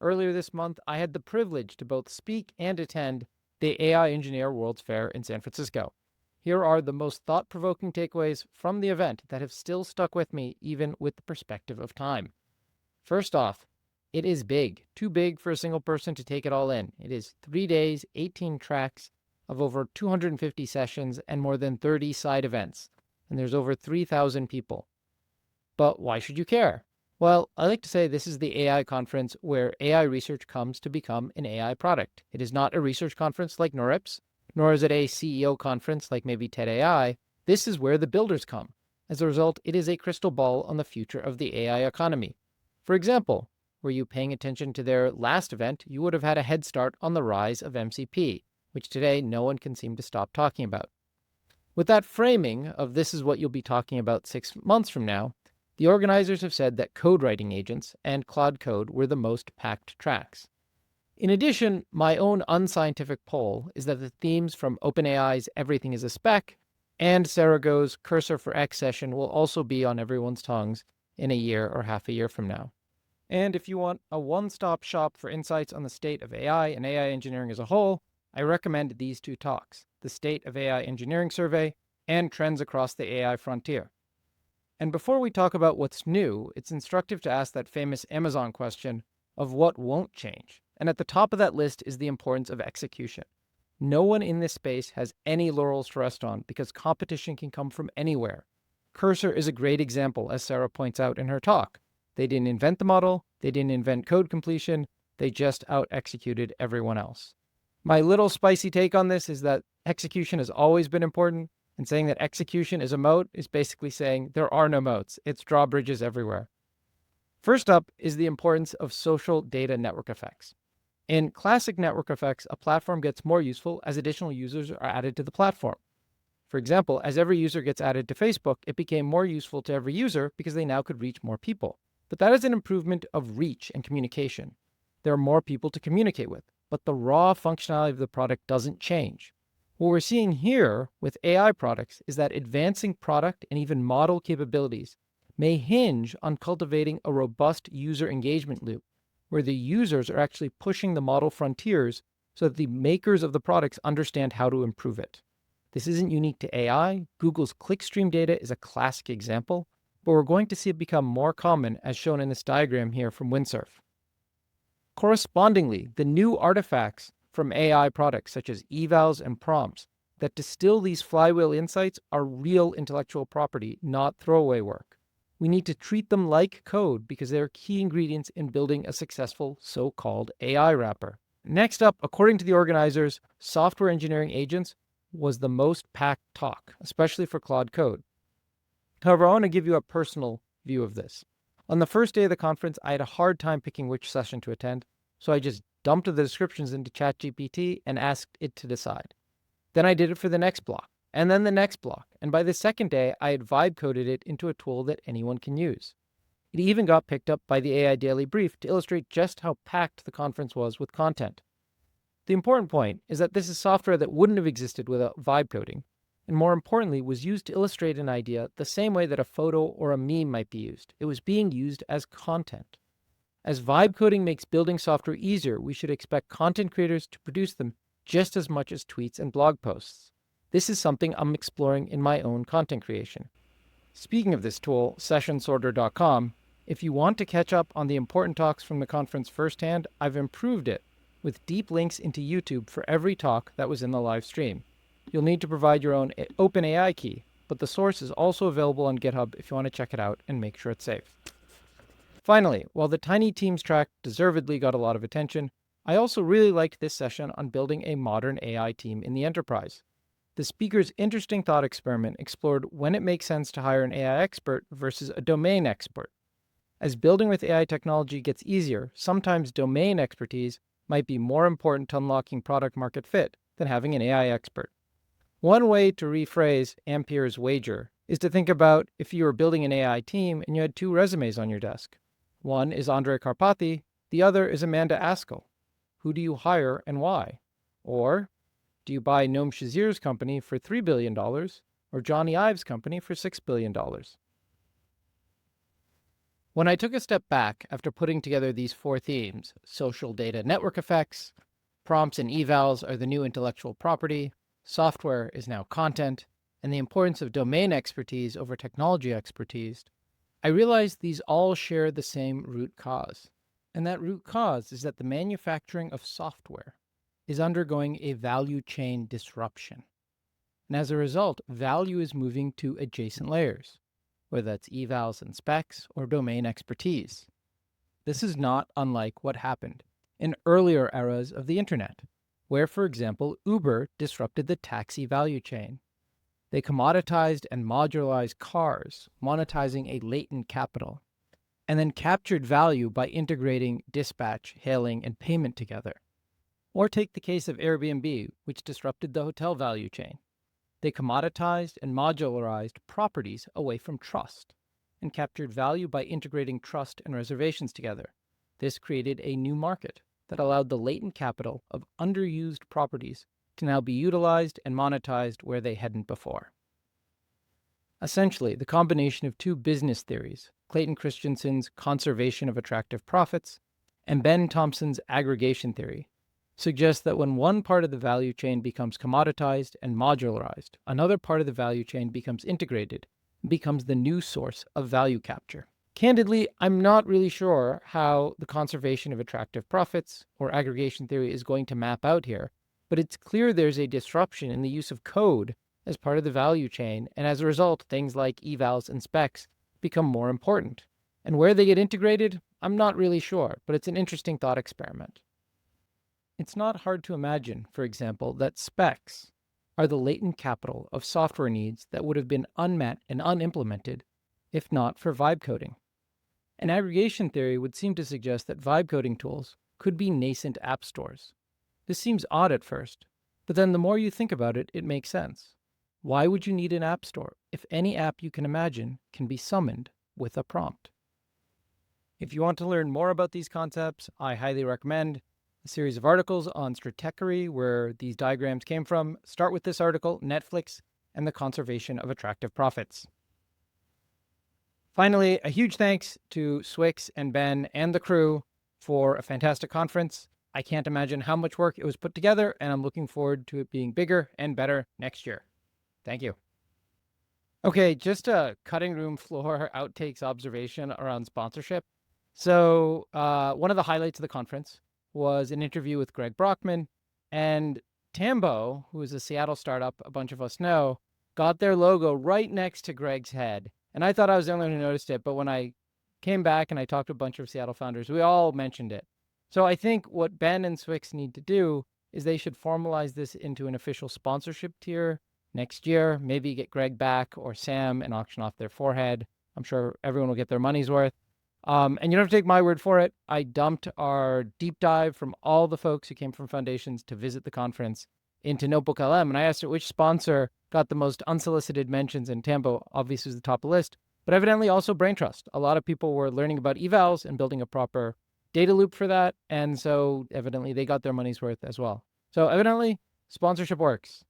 Earlier this month, I had the privilege to both speak and attend the AI Engineer World's Fair in San Francisco. Here are the most thought-provoking takeaways from the event that have still stuck with me even with the perspective of time. First off, it is big, too big for a single person to take it all in. It is 3 days, 18 tracks of over 250 sessions and more than 30 side events. And there's over 3,000 people. But why should you care? Well, I like to say this is the AI conference where AI research comes to become an AI product. It is not a research conference like NeurIPS, nor is it a CEO conference like maybe TED AI. This is where the builders come. As a result, it is a crystal ball on the future of the AI economy. For example, were you paying attention to their last event, you would have had a head start on the rise of MCP, which today no one can seem to stop talking about. With that framing of this is what you'll be talking about 6 months from now, the organizers have said that code writing agents and Claude Code were the most packed tracks. In addition, my own unscientific poll is that the themes from OpenAI's Everything is a Spec and Sarago's Cursor for X session will also be on everyone's tongues in a year or half a year from now. And if you want a one-stop shop for insights on the state of AI and AI engineering as a whole, I recommend these two talks, the State of AI Engineering Survey and Trends Across the AI Frontier. And before we talk about what's new, it's instructive to ask that famous Amazon question of what won't change. And at the top of that list is the importance of execution. No one in this space has any laurels to rest on because competition can come from anywhere. Cursor is a great example, as Sarah points out in her talk. They didn't invent the model, they didn't invent code completion, they just out-executed everyone else. My little spicy take on this is that execution has always been important, and saying that execution is a moat is basically saying there are no moats. It's drawbridges everywhere. First up is the importance of social data network effects. In classic network effects, a platform gets more useful as additional users are added to the platform. For example, as every user gets added to Facebook, it became more useful to every user because they now could reach more people. But that is an improvement of reach and communication. There are more people to communicate with, but the raw functionality of the product doesn't change. What we're seeing here with AI products is that advancing product and even model capabilities may hinge on cultivating a robust user engagement loop, where the users are actually pushing the model frontiers so that the makers of the products understand how to improve it. This isn't unique to AI. Google's clickstream data is a classic example, but we're going to see it become more common as shown in this diagram here from Windsurf. Correspondingly, the new artifacts from AI products such as evals and prompts that distill these flywheel insights are real intellectual property, not throwaway work. We need to treat them like code because they are key ingredients in building a successful so-called AI wrapper. Next up, according to the organizers, software engineering agents was the most packed talk, especially for Claude Code. However, I want to give you a personal view of this. On the first day of the conference, I had a hard time picking which session to attend, so I just dumped the descriptions into ChatGPT and asked it to decide. Then I did it for the next block, and then the next block, and by the second day, I had vibe coded it into a tool that anyone can use. It even got picked up by the AI Daily Brief to illustrate just how packed the conference was with content. The important point is that this is software that wouldn't have existed without vibe coding, and more importantly, was used to illustrate an idea the same way that a photo or a meme might be used. It was being used as content. As vibe coding makes building software easier, we should expect content creators to produce them just as much as tweets and blog posts. This is something I'm exploring in my own content creation. Speaking of this tool, sessionsorter.com, if you want to catch up on the important talks from the conference firsthand, I've improved it with deep links into YouTube for every talk that was in the live stream. You'll need to provide your own OpenAI key, but the source is also available on GitHub if you want to check it out and make sure it's safe. Finally, while the Tiny Teams track deservedly got a lot of attention, I also really liked this session on building a modern AI team in the enterprise. The speaker's interesting thought experiment explored when it makes sense to hire an AI expert versus a domain expert. As building with AI technology gets easier, sometimes domain expertise might be more important to unlocking product market fit than having an AI expert. One way to rephrase Ampere's wager is to think about if you were building an AI team and you had two resumes on your desk. One is Andrej Karpathy, the other is Amanda Askell. Who do you hire and why? Or do you buy Noam Shazir's company for $3 billion or Johnny Ive's company for $6 billion? When I took a step back after putting together these four themes, social data network effects, prompts and evals are the new intellectual property, software is now content, and the importance of domain expertise over technology expertise, I realized these all share the same root cause. And that root cause is that the manufacturing of software is undergoing a value chain disruption. And as a result, value is moving to adjacent layers, whether that's evals and specs or domain expertise. This is not unlike what happened in earlier eras of the internet, where, for example, Uber disrupted the taxi value chain. They commoditized and modularized cars, monetizing a latent capital, and then captured value by integrating dispatch, hailing, and payment together. Or take the case of Airbnb, which disrupted the hotel value chain. They commoditized and modularized properties away from trust and captured value by integrating trust and reservations together. This created a new market that allowed the latent capital of underused properties to now be utilized and monetized where they hadn't before. Essentially, the combination of two business theories, Clayton Christensen's conservation of attractive profits and Ben Thompson's aggregation theory, suggests that when one part of the value chain becomes commoditized and modularized, another part of the value chain becomes integrated and becomes the new source of value capture. Candidly, I'm not really sure how the conservation of attractive profits or aggregation theory is going to map out here, but it's clear there's a disruption in the use of code as part of the value chain, and as a result, things like evals and specs become more important. And where they get integrated, I'm not really sure, but it's an interesting thought experiment. It's not hard to imagine, for example, that specs are the latent capital of software needs that would have been unmet and unimplemented if not for vibe coding. An aggregation theory would seem to suggest that vibe coding tools could be nascent app stores. This seems odd at first, but then the more you think about it, it makes sense. Why would you need an app store if any app you can imagine can be summoned with a prompt? If you want to learn more about these concepts, I highly recommend a series of articles on stratechery where these diagrams came from. Start with this article, Netflix and the Conservation of Attractive Profits. Finally, a huge thanks to Swix and Ben and the crew for a fantastic conference. I can't imagine how much work it was put together, and I'm looking forward to it being bigger and better next year. Thank you. Okay, just a cutting room floor outtakes observation around sponsorship. So one of the highlights of the conference was an interview with Greg Brockman, and Tambo, who is a Seattle startup a bunch of us know, got their logo right next to Greg's head. And I thought I was the only one who noticed it, but when I came back and I talked to a bunch of Seattle founders, we all mentioned it. So I think what Ben and Swix need to do is they should formalize this into an official sponsorship tier next year, maybe get Greg back or Sam and auction off their forehead. I'm sure everyone will get their money's worth. And you don't have to take my word for it. I dumped our deep dive from all the folks who came from foundations to visit the conference into Notebook LM. And I asked her which sponsor got the most unsolicited mentions, and Tambo obviously was the top of the list, but evidently also Brain Trust. A lot of people were learning about evals and building a proper data loop for that. And so evidently they got their money's worth as well. So evidently sponsorship works.